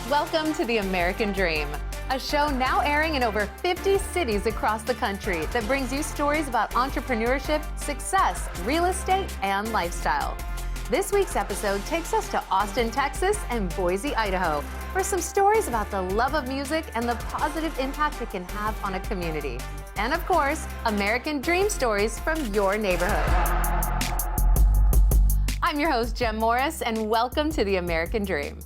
Welcome to The American Dream, a show now airing in over 50 cities across the country that brings you stories about entrepreneurship, success, real estate, and lifestyle. This week's episode takes us to Austin, Texas, and Boise, Idaho, for some stories about the love of music and the positive impact it can have on a community. And of course, American Dream stories from your neighborhood. I'm your host, Jem Morris, and welcome to The American Dream.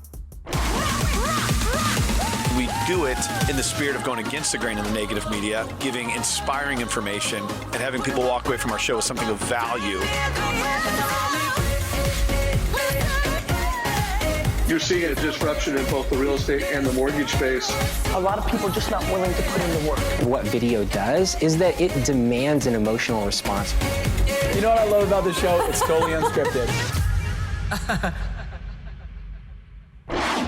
We do it in the spirit of going against the grain of the negative media, giving inspiring information, and having people walk away from our show with something of value. You're seeing a disruption in both the real estate and the mortgage space. A lot of people are just not willing to put in the work. What video does is that it demands an emotional response. You know what I love about the show? It's totally unscripted.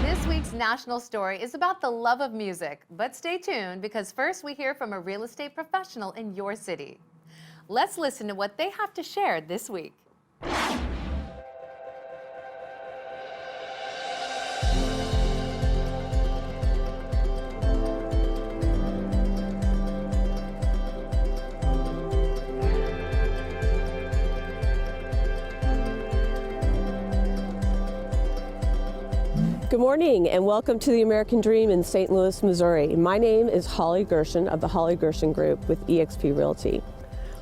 This week's national story is about the love of music, but stay tuned because first we hear from a real estate professional in your city. Let's listen to what they have to share this week. Good morning and welcome to the American Dream in St. Louis, Missouri. My name is Holly Gershon of the Holly Gershon Group with eXp Realty.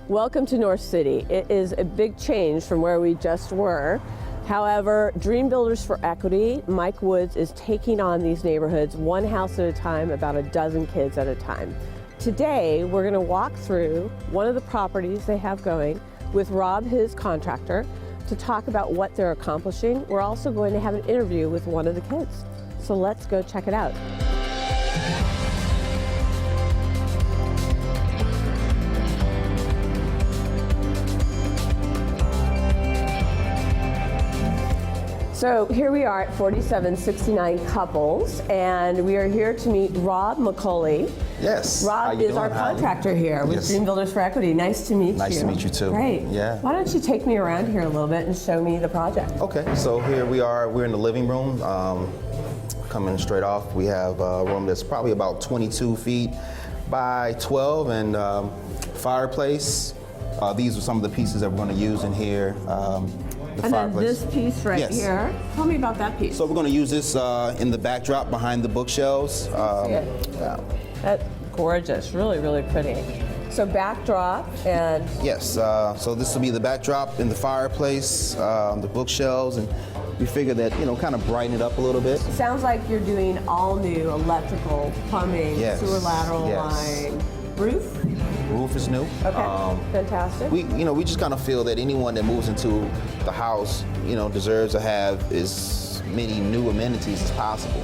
Welcome to North City. It is a big change from where we just were. However, Dream Builders for Equity, Mike Woods is taking on these neighborhoods one house at a time, about a dozen kids at a time. Today, we're going to walk through one of the properties they have going with Rob, his contractor, to talk about what they're accomplishing. We're also going to have an interview with one of the kids. So let's go check it out. So here we are at 4769 Couples, and we are here to meet Rob McCauley. Yes. Rob is our contractor here with Dream Builders for Equity. Nice to meet you. Nice to meet you too. Great. Yeah. Why don't you take me around here a little bit and show me the project? Okay, so here we are. We're in the living room. Coming straight off, we have a room that's probably about 22 feet by 12 and fireplace. These are some of the pieces that we're going to use in here. And then this piece right here. Tell me about that piece. So we're going to use this in the backdrop behind the bookshelves. That's gorgeous, really, really pretty. So backdrop and... Yes, so this will be the backdrop in the fireplace, the bookshelves, and we figure that, you know, kind of brighten it up a little bit. Sounds like you're doing all new electrical, plumbing, sewer lateral line, roof? Roof is new. Okay, fantastic. We just kind of feel that anyone that moves into the house, deserves to have as many new amenities as possible.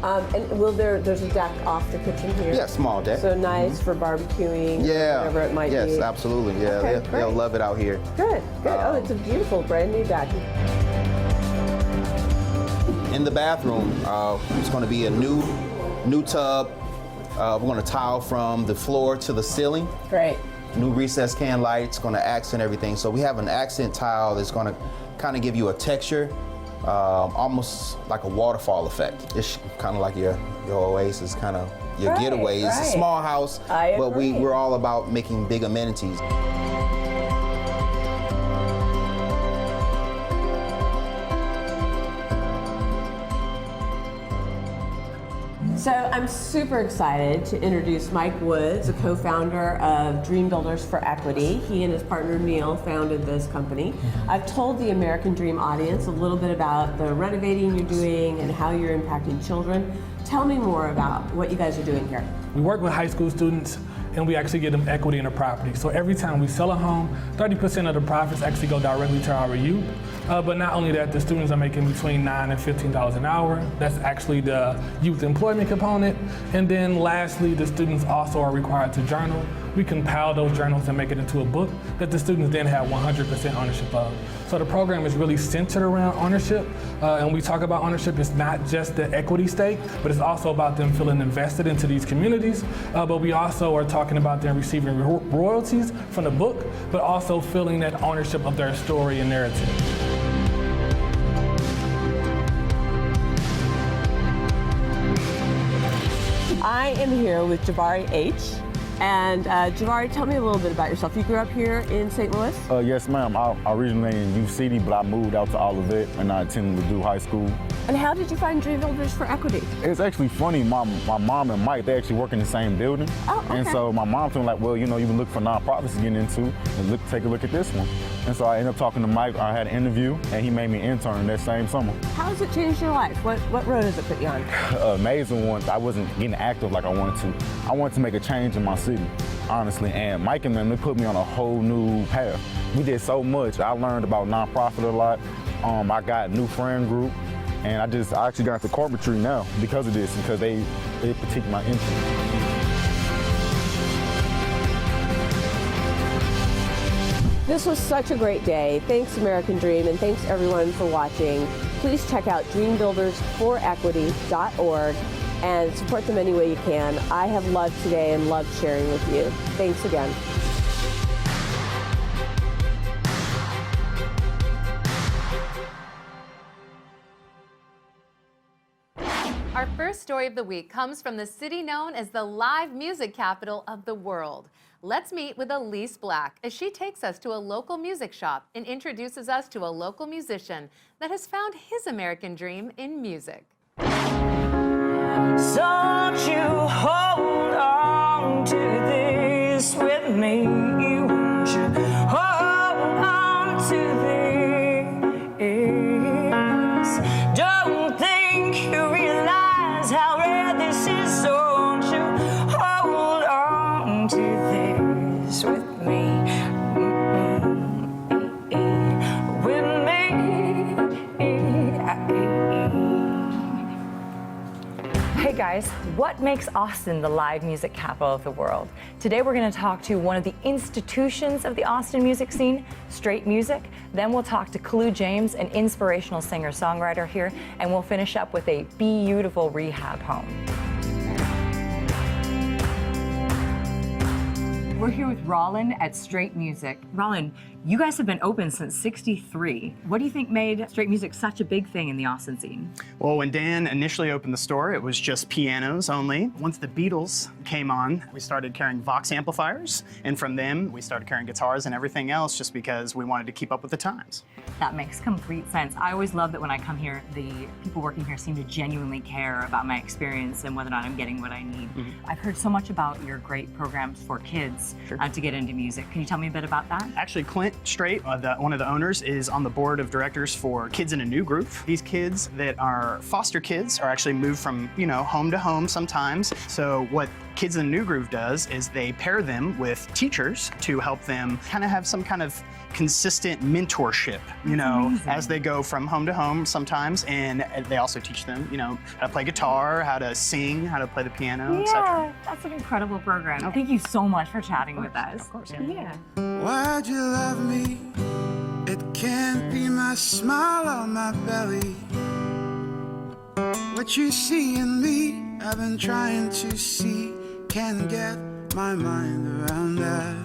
And there's a deck off the kitchen here? Yeah, small deck. So nice for barbecuing, whatever it might be. Yes, absolutely. Yeah, Okay, they'll love it out here. Good. Oh, it's a beautiful brand new deck. In the bathroom, it's going to be a new tub. We're going to tile from the floor to the ceiling. Great. New recessed can lights, going to accent everything. So we have an accent tile that's going to kind of give you a texture, almost like a waterfall effect. It's kind of like your oasis, kind of your getaway. It's a small house, but we're all about making big amenities. So I'm super excited to introduce Mike Woods, a co-founder of Dream Builders for Equity. He and his partner Neil founded this company. I've told the American Dream audience a little bit about the renovating you're doing and how you're impacting children. Tell me more about what you guys are doing here. We work with high school students and we actually give them equity in the property. So every time we sell a home, 30% of the profits actually go directly to our youth. But not only that, the students are making between $9 and $15 an hour. That's actually the youth employment component. And then lastly, the students also are required to journal. We compile those journals and make it into a book that the students then have 100% ownership of. So the program is really centered around ownership. And when we talk about ownership, it's not just the equity stake, but it's also about them feeling invested into these communities. But we also are talking about them receiving royalties from the book, but also feeling that ownership of their story and narrative. I am here with Jabari H. And Jabari, tell me a little bit about yourself. You grew up here in St. Louis? Yes, ma'am. I originally in U City, but I moved out to Olivet and I attended Ladue High School. And how did you find Dream Builders for Equity? It's actually funny. My mom and Mike, they actually work in the same building. Oh, okay. And so my mom told me, like, well, you know, you can look for nonprofits to get into and take a look at this one. And so I ended up talking to Mike. I had an interview, and he made me an intern that same summer. How has it changed your life? What road has it put you on? Amazing one. I wasn't getting active like I wanted to. I wanted to make a change in my city, honestly. And Mike and them, they put me on a whole new path. We did so much. I learned about nonprofit a lot. I got a new friend group, and I actually got into carpentry now because of this, because they critiqued my interest. This was such a great day. Thanks, American Dream, and thanks everyone for watching. Please check out dreambuildersforequity.org and support them any way you can. I have loved today and loved sharing with you. Thanks again. Our first story of the week comes from the city known as the live music capital of the world. Let's meet with Elise Black as she takes us to a local music shop and introduces us to a local musician that has found his American dream in music. Don't you hold on to this with me, won't you hold on to this? Don't think you realize how rare this is, so won't you hold on to this with me, with me. Hey guys, what makes Austin the live music capital of the world? Today we're going to talk to one of the institutions of the Austin music scene, Straight Music. Then we'll talk to Kalu James, an inspirational singer-songwriter here, and we'll finish up with a beautiful rehab home. We're here with Rollin at Straight Music. Rollin, you guys have been open since '63. What do you think made Straight Music such a big thing in the Austin scene? Well, when Dan initially opened the store, it was just pianos only. Once the Beatles came on, we started carrying Vox amplifiers, and from them, we started carrying guitars and everything else just because we wanted to keep up with the times. That makes complete sense. I always love that when I come here, the people working here seem to genuinely care about my experience and whether or not I'm getting what I need. I've heard so much about your great programs for kids to get into music. Can you tell me a bit about that? Actually, Clint Straight, one of the owners, is on the board of directors for Kids in a New Group. These kids that are foster kids are actually moved from, you know, home to home sometimes. So what Kids in a New Groove does is they pair them with teachers to help them kind of have some kind of consistent mentorship, you know, as they go from home to home sometimes. And they also teach them, you know, how to play guitar, how to sing, how to play the piano, etc. Yeah, that's an incredible program. Thank you so much for chatting with us. Of course, yeah. Why'd you love me? It can't be my smile on my belly. What you see in me, I've been trying to see. Can't get my mind around that.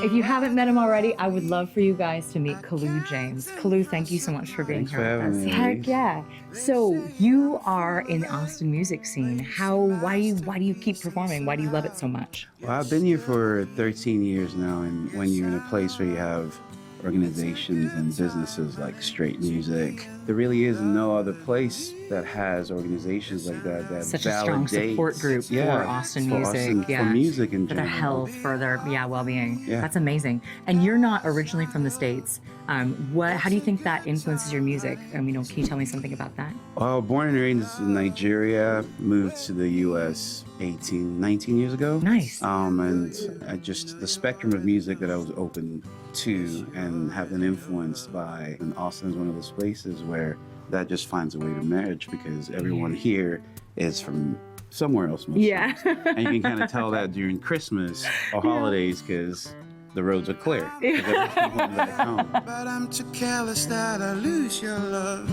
If you haven't met him already, I would love for you guys to meet Kalu James. Kalu, thank you so much for being here with us. Heck yeah. So you are in the Austin music scene. Why do you keep performing? Why do you love it so much? Well, I've been here for 13 years now, and when you're in a place where you have organizations and businesses like Straight Music, there really is no other place that has organizations like that such a strong support group for Austin music, for music in for general. their health, for their well-being. Yeah. That's amazing. And you're not originally from the States. How do you think that influences your music? Can you tell me something about that? Well, born and raised in Nigeria, moved to the U.S. 19 years ago. Nice. And just the spectrum of music that I was open to and have been influenced by. And Austin is one of those places where that just finds a way to merge because everyone here is from somewhere else. Most times. And you can kind of tell that during Christmas or holidays because the roads are clear. But I'm too careless that I lose your love.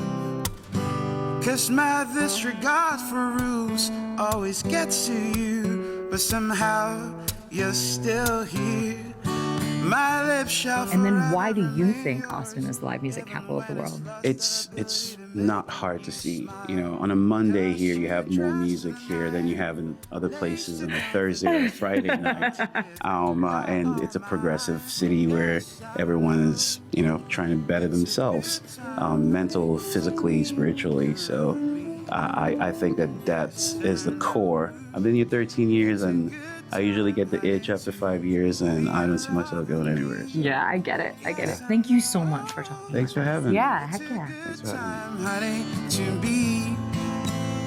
Cause my disregard for rules always gets to you. But somehow you're still here. my lips shall And then why do you think Austin is the live music capital of the world? It's not hard to see. You know, on a Monday here, you have more music here than you have in other places on a Thursday or Friday night. And it's a progressive city where everyone is, you know, trying to better themselves, mental, physically, spiritually. So I think that is the core. I've been here 13 years, and I usually get the itch after 5 years, and I don't see myself going anywhere. So. Yeah, I get it. I get it. Thank you so much for talking. Thanks for having me. Yeah, heck yeah. Thanks for having me. honey, to be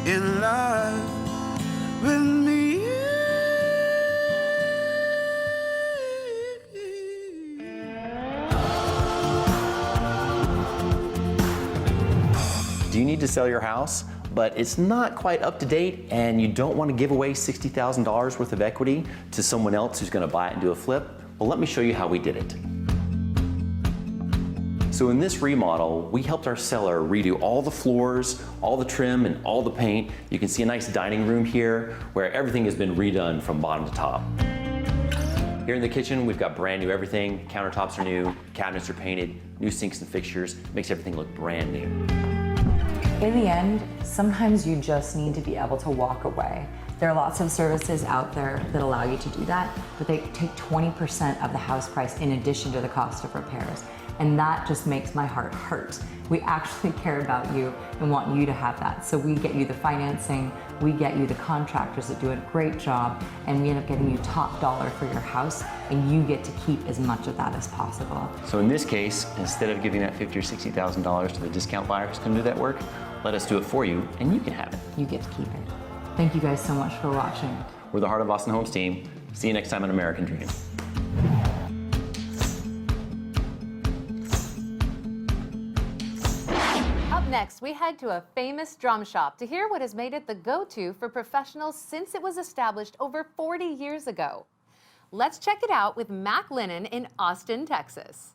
in love with me. Do you need to sell your house, but it's not quite up to date and you don't want to give away $60,000 worth of equity to someone else who's going to buy it and do a flip? Well, let me show you how we did it. So in this remodel, we helped our seller redo all the floors, all the trim, and all the paint. You can see a nice dining room here where everything has been redone from bottom to top. Here in the kitchen, we've got brand new everything. Countertops are new, cabinets are painted, new sinks and fixtures, makes everything look brand new. In the end, sometimes you just need to be able to walk away. There are lots of services out there that allow you to do that, but they take 20% of the house price in addition to the cost of repairs. And that just makes my heart hurt. We actually care about you and want you to have that. So we get you the financing, we get you the contractors that do a great job, and we end up getting you top dollar for your house, and you get to keep as much of that as possible. So in this case, instead of giving that $50,000 or $60,000 to the discount buyer who's going to do that work, let us do it for you, and you can have it. You get to keep it. Thank you guys so much for watching. We're the Heart of Austin Homes team. See you next time on American Dream. Up next, we head to a famous drum shop to hear what has made it the go-to for professionals since it was established over 40 years ago. Let's check it out with Mac Lennon in Austin, Texas.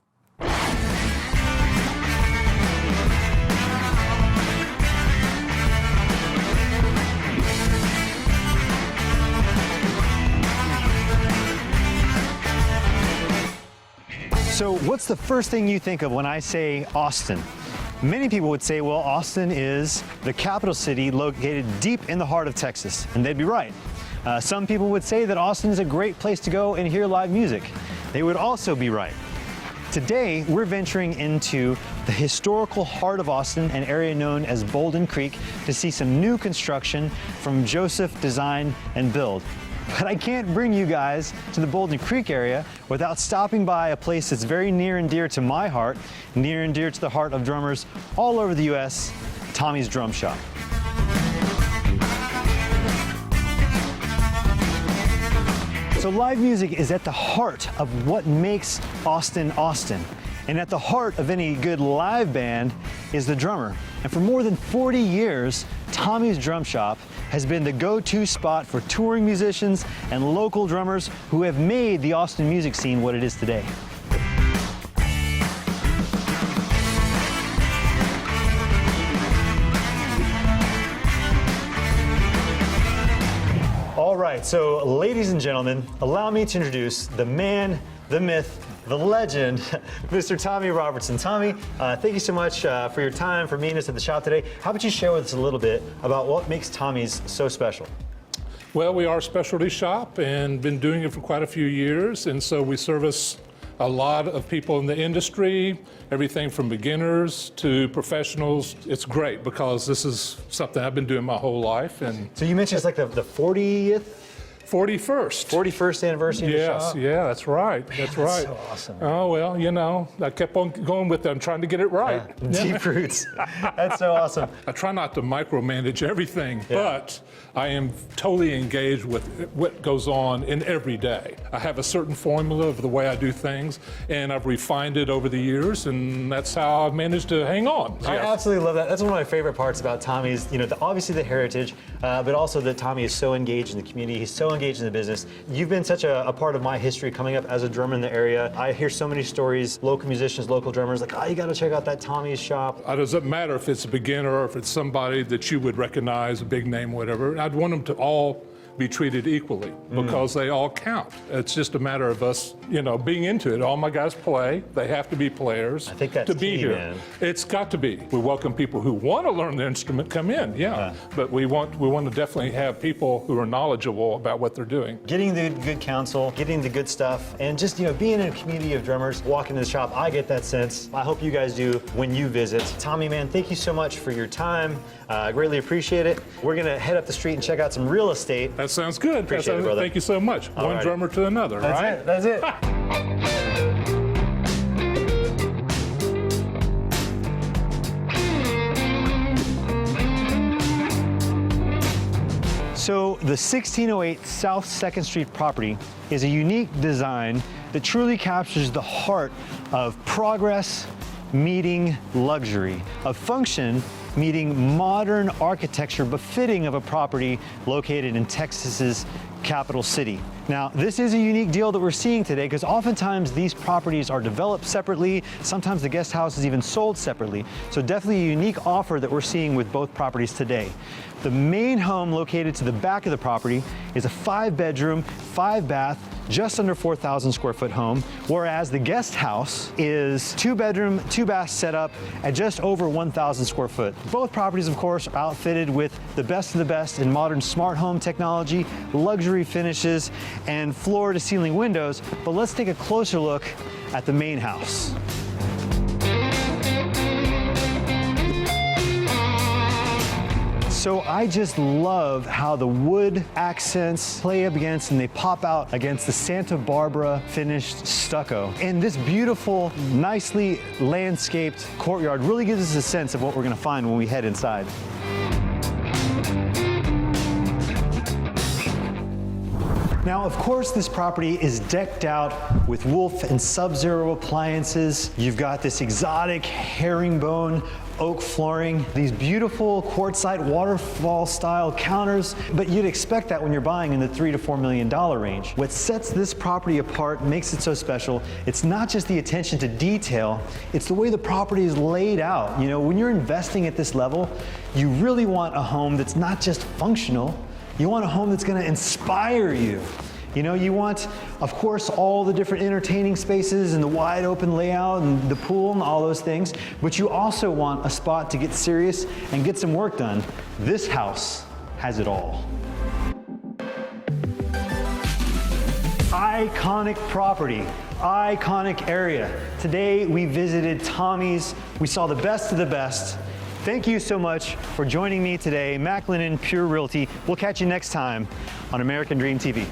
So what's the first thing you think of when I say Austin? Many people would say, well, Austin is the capital city located deep in the heart of Texas, and they'd be right. Some people would say that Austin is a great place to go and hear live music. They would also be right. Today, we're venturing into the historical heart of Austin, an area known as Bolden Creek, to see some new construction from Joseph Design and Build. But I can't bring you guys to the Bolden Creek area without stopping by a place that's very near and dear to my heart, near and dear to the heart of drummers all over the U.S., Tommy's Drum Shop. So live music is at the heart of what makes Austin, Austin. And at the heart of any good live band is the drummer. And for more than 40 years, Tommy's Drum Shop has been the go-to spot for touring musicians and local drummers who have made the Austin music scene what it is today. All right, so ladies and gentlemen, allow me to introduce the man, the myth, the legend, Mr. Tommy Robertson. Tommy, thank you so much for your time, for meeting us at the shop today. How about you share with us a little bit about what makes Tommy's so special? Well, we are a specialty shop and been doing it for quite a few years, and so we service a lot of people in the industry, everything from beginners to professionals. It's great because this is something I've been doing my whole life. And so you mentioned it's like the 40th? 41st. 41st anniversary of the shop? Yes, yeah, that's right. That's right. So awesome. Oh, well, you know, I kept on going with them, trying to get it right. Yeah. Deep roots. That's so awesome. I try not to micromanage everything, but I am totally engaged with what goes on in every day. I have a certain formula of the way I do things, and I've refined it over the years, and that's how I've managed to hang on. I absolutely love that. That's one of my favorite parts about Tommy's, you know, obviously the heritage, but also that Tommy is so engaged in the community. He's so engaged in the business. You've been such a part of my history coming up as a drummer in the area. I hear so many stories, local musicians, local drummers, like, oh, you got to check out that Tommy's shop. It doesn't matter if it's a beginner or if it's somebody that you would recognize, a big name, whatever. I'd want them to all be treated equally because they all count. It's just a matter of us, you know, being into it. All my guys play. They have to be players I think that's to be key, here. man. It's got to be. We welcome people who want to learn the instrument come in, but we want to definitely have people who are knowledgeable about what they're doing. Getting the good counsel, getting the good stuff, and just, you know, being in a community of drummers, walking in the shop, I get that sense. I hope you guys do when you visit. Tommy, man, thank you so much for your time. I greatly appreciate it. We're gonna head up the street and check out some real estate. That sounds good. Appreciate it, brother. Thank you so much. All One righty. drummer to another, That's right? it. That's it. So the 1608 South 2nd Street property is a unique design that truly captures the heart of progress meeting luxury, of function meeting modern architecture befitting of a property located in Texas's capital city. Now, this is a unique deal that we're seeing today because oftentimes these properties are developed separately. Sometimes the guest house is even sold separately. So definitely a unique offer that we're seeing with both properties today. The main home located to the back of the property is a 5-bedroom, 5-bath, just under 4,000 square foot home, whereas the guest house is 2-bedroom, 2-bath setup at just over 1,000 square foot. Both properties, of course, are outfitted with the best of the best in modern smart home technology, luxury finishes, and floor-to-ceiling windows. But let's take a closer look at the main house. So I just love how the wood accents play up against and they pop out against the Santa Barbara finished stucco. And this beautiful, nicely landscaped courtyard really gives us a sense of what we're gonna find when we head inside. Now, of course, this property is decked out with Wolf and Sub-Zero appliances. You've got this exotic herringbone oak flooring, these beautiful quartzite waterfall style counters, but you'd expect that when you're buying in the $3 to $4 million range. What sets this property apart, makes it so special, it's not just the attention to detail, it's the way the property is laid out. You know, when you're investing at this level, you really want a home that's not just functional, you want a home that's gonna inspire you. You know, you want, of course, all the different entertaining spaces and the wide open layout and the pool and all those things, but you also want a spot to get serious and get some work done. This house has it all. Iconic property, iconic area. Today we visited Tommy's, we saw the best of the best. Thank you so much for joining me today, Mac Lennon, Pure Realty. We'll catch you next time on American Dream TV.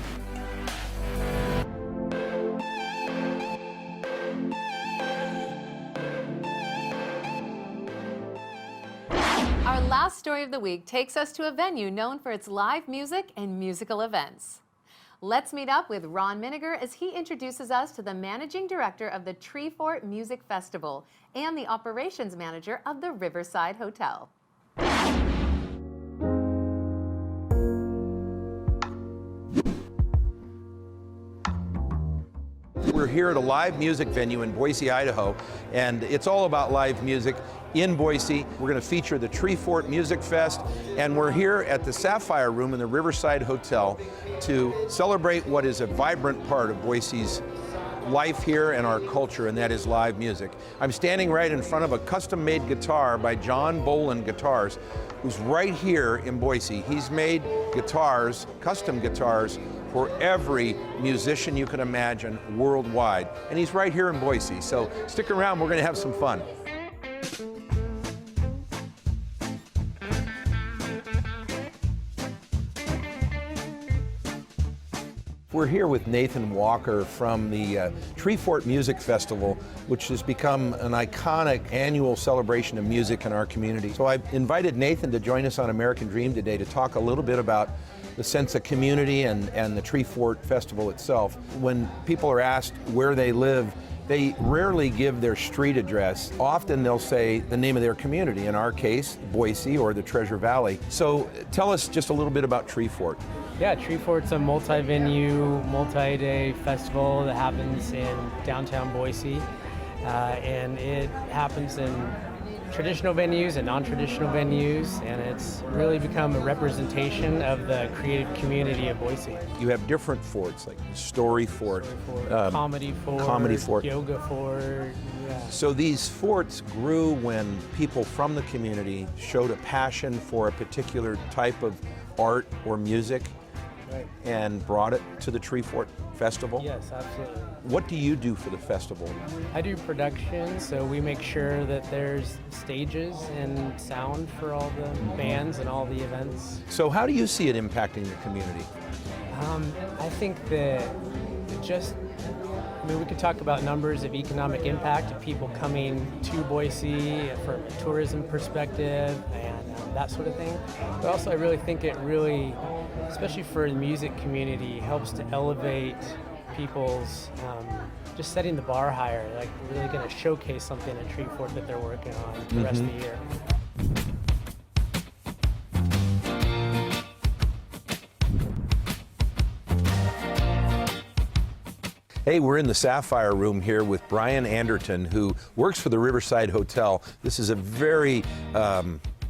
Our last story of the week takes us to a venue known for its live music and musical events. Let's meet up with Ron Miniger as he introduces us to the managing director of the Treefort Music Festival and the operations manager of the Riverside Hotel. We're here at a live music venue in Boise, Idaho, and it's all about live music in Boise. We're going to feature the Treefort Music Fest, and we're here at the Sapphire Room in the Riverside Hotel to celebrate what is a vibrant part of Boise's life here and our culture, and that is live music. I'm standing right in front of a custom-made guitar by John Boland Guitars, who's right here in Boise. He's made guitars, custom guitars, for every musician you can imagine worldwide. And he's right here in Boise, so stick around, we're gonna have some fun. We're here with Nathan Walker from the Treefort Music Festival, which has become an iconic annual celebration of music in our community. So I invited Nathan to join us on American Dream today to talk a little bit about the sense of community and the Treefort Festival itself. When people are asked where they live, they rarely give their street address. Often they'll say the name of their community, in our case, Boise or the Treasure Valley. So tell us just a little bit about Treefort. Yeah, Treefort's a multi-venue, multi-day festival that happens in downtown Boise. And it happens in traditional venues and non-traditional venues, and it's really become a representation of the creative community of Boise. You have different forts, like Story Fort, Comedy Fort, Yoga Fort. Yeah. So these forts grew when people from the community showed a passion for a particular type of art or music, Right. and brought it to the Tree Fort Festival? Yes, absolutely. What do you do for the festival? I do production, so we make sure that there's stages and sound for all the bands and all the events. So how do you see it impacting the community? I think that we could talk about numbers of economic impact of people coming to Boise from a tourism perspective and that sort of thing. But also I really think it really, especially for the music community, helps to elevate people's, just setting the bar higher, like really going to showcase something in Tree Fort that they're working on the rest of the year. Hey, we're in the Sapphire Room here with Brian Anderton, who works for the Riverside Hotel. This is a very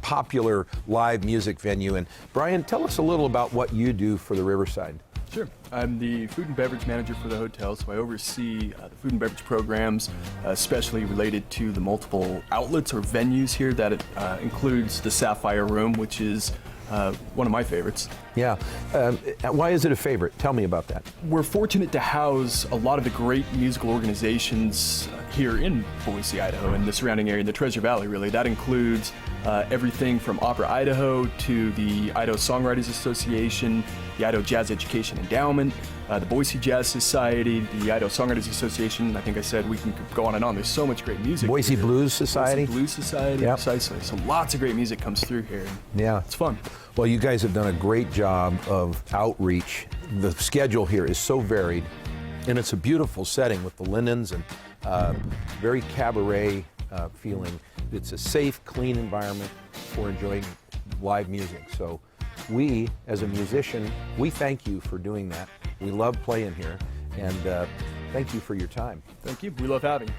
popular live music venue. And Brian, tell us a little about what you do for the Riverside. Sure. I'm the food and beverage manager for the hotel, so I oversee the food and beverage programs, especially related to the multiple outlets or venues here. That it includes the Sapphire Room, which is one of my favorites. Yeah. Why is it a favorite? Tell me about that. We're fortunate to house a lot of the great musical organizations here in Boise, Idaho, and the surrounding area, in the Treasure Valley, really. That includes everything from Opera Idaho to the Idaho Songwriters Association, the Idaho Jazz Education Endowment, the Boise Jazz Society, the Idaho Songwriters Association. I think I said we can go on and on. There's so much great music. Boise here. Blues Society. Boise Blues Society, Yep. precisely. So lots of great music comes through here. Yeah. It's fun. Well, you guys have done a great job of outreach. The schedule here is so varied, and it's a beautiful setting with the linens and very cabaret feeling. It's a safe, clean environment for enjoying live music. So we, as a musician, we thank you for doing that. We love playing here, and thank you for your time. Thank you. We love having you.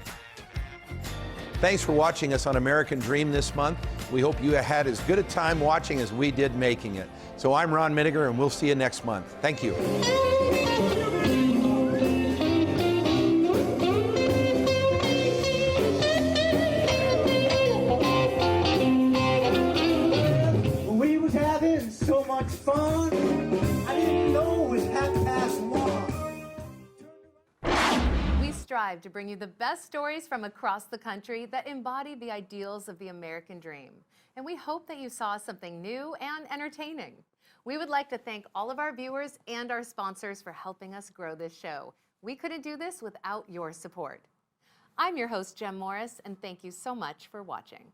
Thanks for watching us on American Dream this month. We hope you had as good a time watching as we did making it. So I'm Ron Miniger, and we'll see you next month. Thank you. We was having so much fun, I didn't know it was 1:30. We strive to bring you the best stories from across the country that embody the ideals of the American dream. And we hope that you saw something new and entertaining. We would like to thank all of our viewers and our sponsors for helping us grow this show. We couldn't do this without your support. I'm your host, Jem Morris, and thank you so much for watching.